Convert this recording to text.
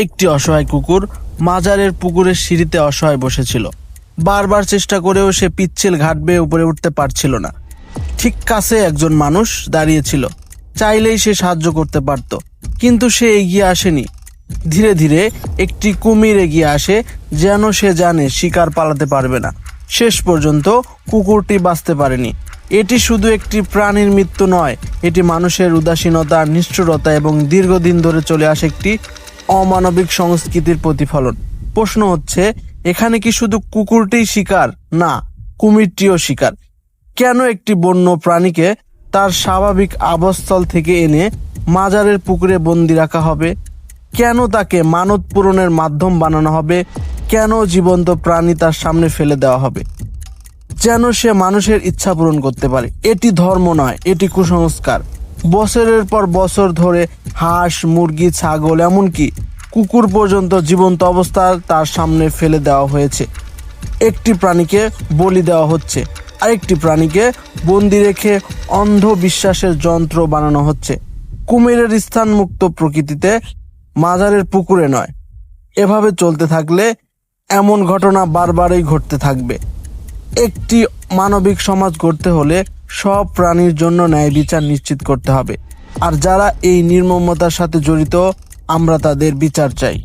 একটি অসহায় কুকুর মাজারের পুকুরের সিঁড়িতে অসহায় বসেছিল। বারবার চেষ্টা করেও সে পিচ্ছিল ঘাট বেয়ে উপরে উঠতে পারছিল না। ঠিক কাছে একজন মানুষ দাঁড়িয়েছিল, চাইলেই সে সাহায্য করতে পারত, কিন্তু সে এগিয়ে আসেনি। ধীরে ধীরে একটি কুমির এগিয়ে আসে, যেন সে জানে শিকার পালাতে পারবে না। শেষ পর্যন্ত কুকুরটি বাঁচতে পারেনি। এটি শুধু একটি প্রাণীর মৃত্যু নয়, এটি মানুষের উদাসীনতা, নিষ্ঠুরতা এবং দীর্ঘদিন ধরে চলে আসে একটি অমানবিক সংস্কৃতির প্রতিফলন। প্রশ্ন হচ্ছে, এখানে কি শুধু কুকুরটিই শিকার? না, কুমিরটিও শিকার। কেন একটি বন্য প্রাণীকে তার স্বাভাবিক আবাসস্থল থেকে এনে মাজারের পুকুরে বন্দি রাখা হবে? কেন তাকে মানত পূরণের মাধ্যম বানানো হবে? কেন জীবন্ত প্রাণী তার সামনে ফেলে দেওয়া হবে যেন সে মানুষের ইচ্ছা পূরণ করতে পারে? এটি ধর্ম নয়, এটি কুসংস্কার। বছরের পর বছর ধরে হাঁস, মুরগি, ছাগল, এমনকি কুকুর পর্যন্ত জীবন্ত অবস্থায় তার সামনে ফেলে দেওয়া হয়েছে। একটি প্রাণীকে বলি দেওয়া হচ্ছে, আরেকটি প্রাণীকে বন্দি রেখে অন্ধবিশ্বাসের যন্ত্র বানানো হচ্ছে। কুমিরের স্থান মুক্ত প্রকৃতিতে, মাজারের পুকুরে নয়। এভাবে চলতে থাকলে এমন ঘটনা বারবারই ঘটতে থাকবে। একটি মানবিক সমাজ গড়তে হলে সব প্রাণীর জন্য ন্যায় বিচার নিশ্চিত করতে হবে। আর যারা এই নির্মমতার সাথে জড়িত, আমরা তাদের বিচার চাই।